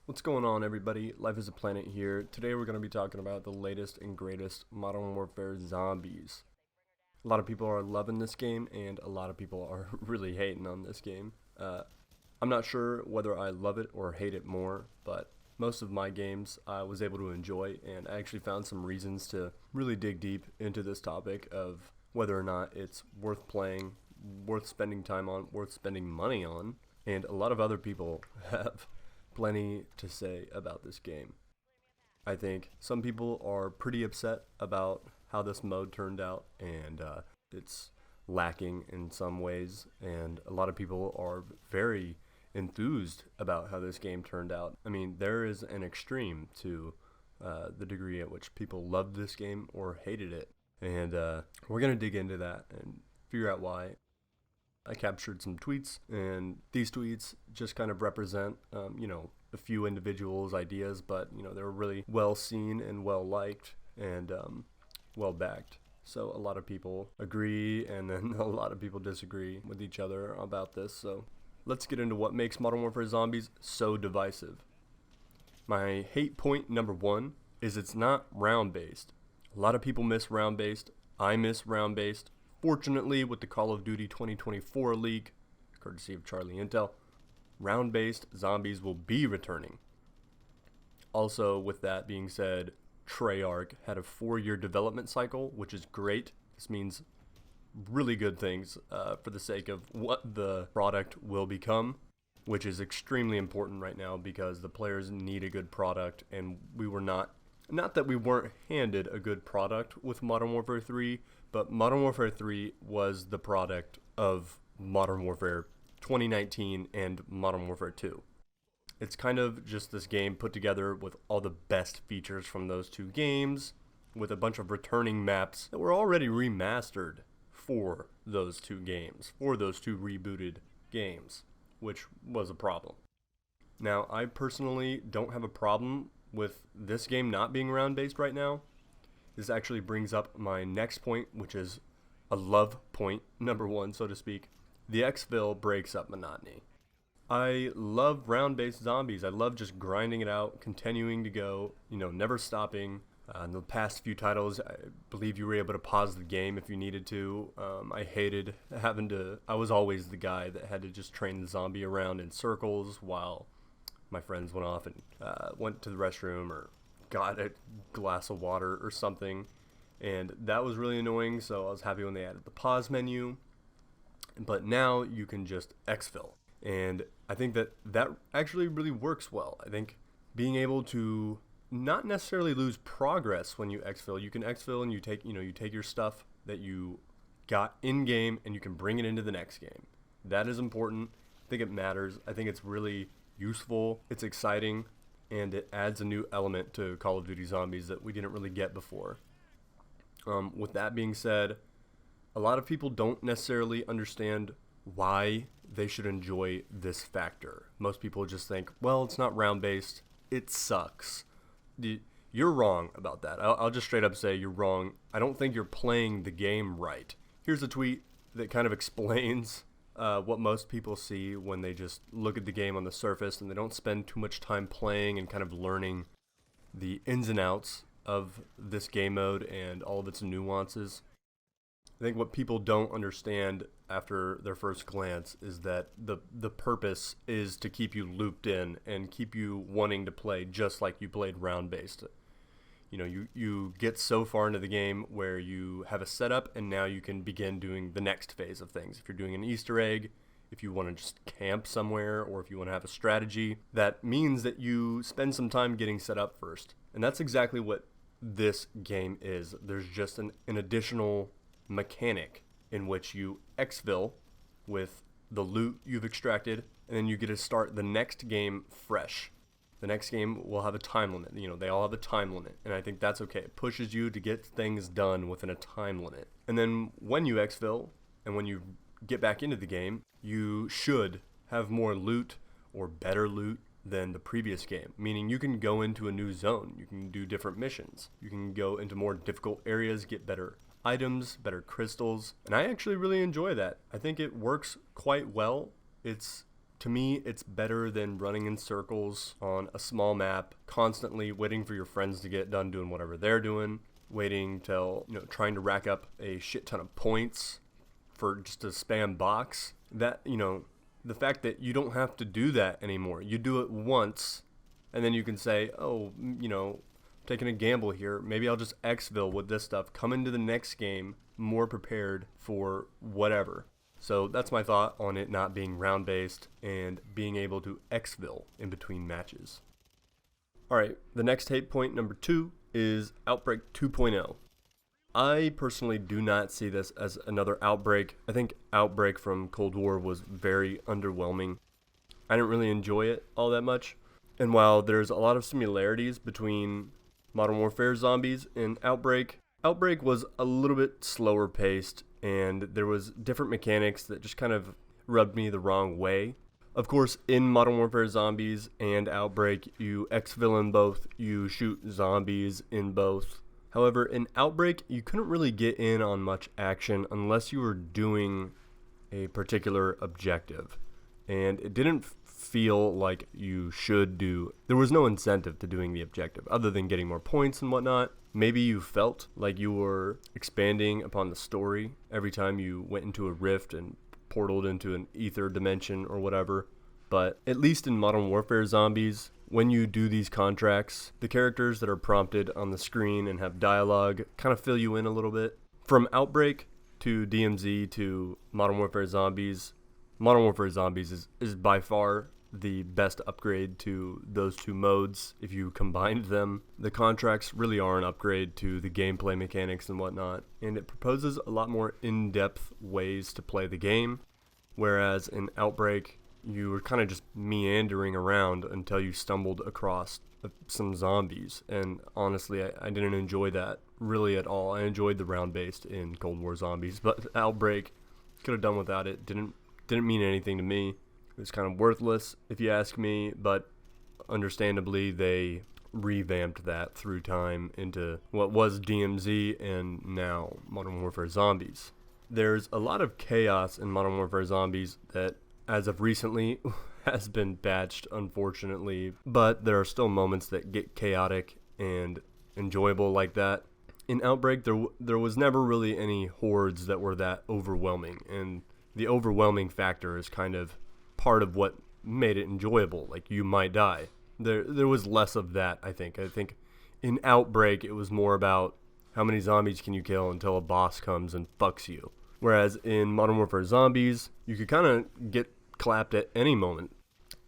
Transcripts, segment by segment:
What's going on, everybody? LifeisaPlanet here. Today we're going to be talking about the latest and greatest Modern Warfare zombies. A lot of people are loving this game, and a lot of people are really hating on this game. I'm not sure whether I love it or hate it more, but most of my games I was able to enjoy, and I actually found some reasons to really dig deep into this topic of whether or not it's worth playing, worth spending time on, worth spending money on, and a lot of other people have plenty to say about this game. I think some people are pretty upset about how this mode turned out, and it's lacking in some ways, and a lot of people are very enthused about how this game turned out. I mean, there is an extreme to the degree at which people loved this game or hated it, and we're going to dig into that and figure out why. I captured some tweets, and these tweets just kind of represent, a few individuals' ideas, but, they were really well seen and well liked and well backed. So a lot of people agree, and then a lot of people disagree with each other about this. So let's get into what makes Modern Warfare Zombies so divisive. My hate point number one is it's not round-based. A lot of people miss round-based. I miss round-based. Fortunately, with the Call of Duty 2024 leak, courtesy of Charlie Intel, round-based zombies will be returning. Also, with that being said, TREYARCH had a 4-year development cycle, which is great. This means really good things for the sake of what the product will become, which is extremely important right now because the players need a good product, and we were not that we weren't handed a good product with Modern Warfare 3, but Modern Warfare 3 was the product of Modern Warfare 2019 and Modern Warfare 2. It's kind of just this game put together with all the best features from those two games, with a bunch of returning maps that were already remastered for those two games, for those two rebooted games, which was a problem. Now, I personally don't have a problem with this game not being round-based right now. This actually brings up my next point, which is a love point, number one, so to speak. The Exfil breaks up monotony. I love round-based zombies. I love just grinding it out, continuing to go, never stopping. In the past few titles, I believe you were able to pause the game if you needed to. I hated having to. I was always the guy that had to just train the zombie around in circles while my friends went off and went to the restroom or got a glass of water or something, and that was really annoying. So I was happy when they added the pause menu, but now you can just exfil, and I think that actually really works well. I think being able to not necessarily lose progress when you exfil. You can exfil and you take your stuff that you got in game and you can bring it into the next game. That is important. I think it matters. I think it's really useful, it's exciting, and it adds a new element to Call of Duty Zombies that we didn't really get before. With that being said, a lot of people don't necessarily understand why they should enjoy this factor. Most people just think, well, it's not round-based, it sucks. You're wrong about that. I'll just straight up say you're wrong. I don't think you're playing the game right. Here's a tweet that kind of explains what most people see when they just look at the game on the surface and they don't spend too much time playing and kind of learning the ins and outs of this game mode and all of its nuances. I think what people don't understand after their first glance is that the purpose is to keep you looped in and keep you wanting to play just like you played round-based. You get so far into the game where you have a setup, and now you can begin doing the next phase of things. If you're doing an Easter egg, if you want to just camp somewhere, or if you want to have a strategy, that means that you spend some time getting set up first. And that's exactly what this game is. There's just an additional mechanic in which you exfil with the loot you've extracted, and then you get to start the next game fresh. The next game will have a time limit. They all have a time limit, and I think that's okay. It pushes you to get things done within a time limit. And then when you exfil and when you get back into the game, you should have more loot or better loot than the previous game, meaning you can go into a new zone, you can do different missions, you can go into more difficult areas, get better items, better crystals, and I actually really enjoy that. I think it works quite well. It's To me, it's better than running in circles on a small map, constantly waiting for your friends to get done doing whatever they're doing, waiting till, trying to rack up a shit ton of points for just a spam box. That, the fact that you don't have to do that anymore. You do it once, and then you can say, oh, taking a gamble here. Maybe I'll just Exfil with this stuff. Come into the next game more prepared for whatever. So that's my thought on it not being round-based and being able to Exfil in between matches. Alright, the next hate point number 2 is Outbreak 2.0. I personally do not see this as another Outbreak. I think Outbreak from Cold War was very underwhelming. I didn't really enjoy it all that much. And while there's a lot of similarities between Modern Warfare Zombies and Outbreak, Outbreak was a little bit slower paced, and there was different mechanics that just kind of rubbed me the wrong way. Of course, in Modern Warfare Zombies and Outbreak, you Exfil in both, you shoot zombies in both. However, in Outbreak, you couldn't really get in on much action unless you were doing a particular objective. And it didn't feel like you should do. There was no incentive to doing the objective other than getting more points and whatnot. Maybe you felt like you were expanding upon the story every time you went into a rift and portaled into an ether dimension or whatever. But at least in Modern Warfare Zombies, when you do these contracts, the characters that are prompted on the screen and have dialogue kind of fill you in a little bit. From Outbreak to DMZ to Modern Warfare Zombies is by far the best upgrade to those two modes. If you combined them, the contracts really are an upgrade to the gameplay mechanics and whatnot, and it proposes a lot more in-depth ways to play the game, whereas in Outbreak you were kind of just meandering around until you stumbled across some zombies, and honestly I didn't enjoy that really at all. I enjoyed the round-based in Cold War Zombies, but Outbreak could have done without it. Didn't mean anything to me. It was kind of worthless, if you ask me, but understandably, they revamped that through time into what was DMZ and now Modern Warfare Zombies. There's a lot of chaos in Modern Warfare Zombies that, as of recently, has been patched, unfortunately, but there are still moments that get chaotic and enjoyable like that. In Outbreak, there was never really any hordes that were that overwhelming, and the overwhelming factor is kind of part of what made it enjoyable. Like, you might die. There was less of that, I think. I think in Outbreak, it was more about how many zombies can you kill until a boss comes and fucks you. Whereas in Modern Warfare Zombies, you could kind of get clapped at any moment.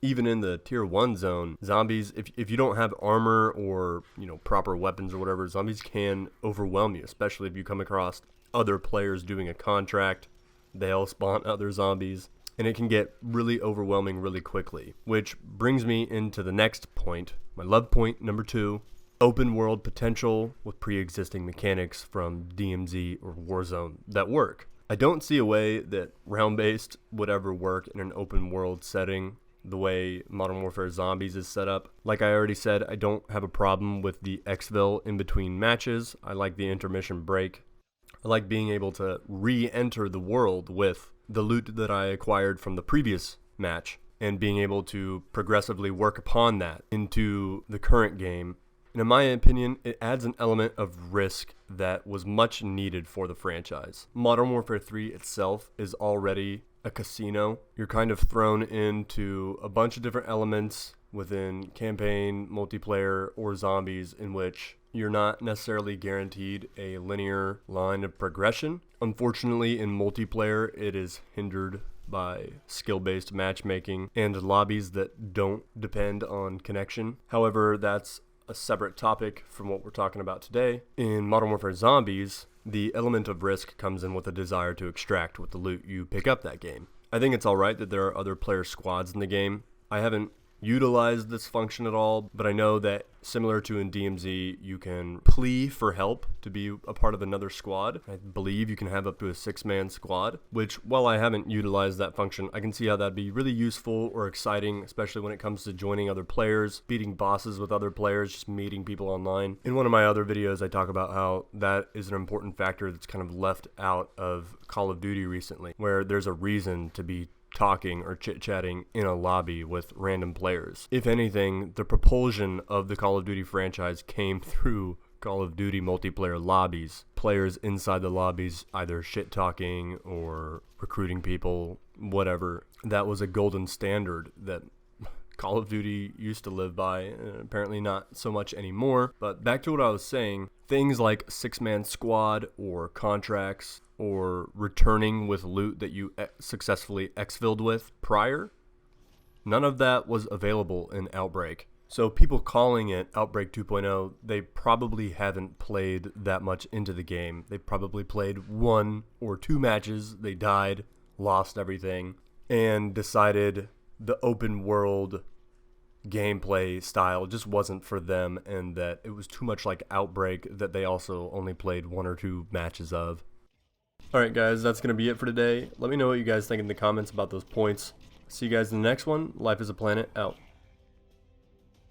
Even in the Tier 1 zone, zombies, if you don't have armor or, proper weapons or whatever, zombies can overwhelm you, especially if you come across other players doing a contract. They'll spawn other zombies, and it can get really overwhelming really quickly. Which brings me into the next point, my love point number 2, open world potential with pre-existing mechanics from DMZ or Warzone that work. I don't see a way that round-based would ever work in an open world setting the way Modern Warfare Zombies is set up. Like I already said, I don't have a problem with the Exfil in between matches. I like the intermission break. I like being able to re-enter the world with the loot that I acquired from the previous match and being able to progressively work upon that into the current game. And in my opinion, it adds an element of risk that was much needed for the franchise. Modern Warfare 3 itself is already a casino. You're kind of thrown into a bunch of different elements within campaign, multiplayer, or zombies in which you're not necessarily guaranteed a linear line of progression. Unfortunately, in multiplayer, it is hindered by skill-based matchmaking and lobbies that don't depend on connection. However, that's a separate topic from what we're talking about today. In Modern Warfare Zombies, the element of risk comes in with a desire to extract with the loot you pick up that game. I think it's alright that there are other player squads in the game. I haven't utilized this function at all, but I know that similar to in DMZ, you can plea for help to be a part of another squad. I believe you can have up to a 6-man squad, which, while I haven't utilized that function, I can see how that'd be really useful or exciting, especially when it comes to joining other players, beating bosses with other players, just meeting people online. In one of my other videos, I talk about how that is an important factor that's kind of left out of Call of Duty recently, where there's a reason to be talking or chit-chatting in a lobby with random players. If anything, the propulsion of the Call of Duty franchise came through Call of Duty multiplayer lobbies. Players inside the lobbies either shit-talking or recruiting people, whatever. That was a golden standard that Call of Duty used to live by, and apparently not so much anymore. But back to what I was saying, things like six-man squad or contracts or returning with loot that you successfully exfilled with prior, none of that was available in Outbreak. So people calling it Outbreak 2.0, they probably haven't played that much into the game. They probably played 1 or 2 matches, they died, lost everything, and decided the open world gameplay style just wasn't for them, and that it was too much like Outbreak that they also only played 1 or 2 matches of. Alright guys, that's going to be it for today. Let me know what you guys think in the comments about those points. See you guys in the next one. Life is a Planet, out.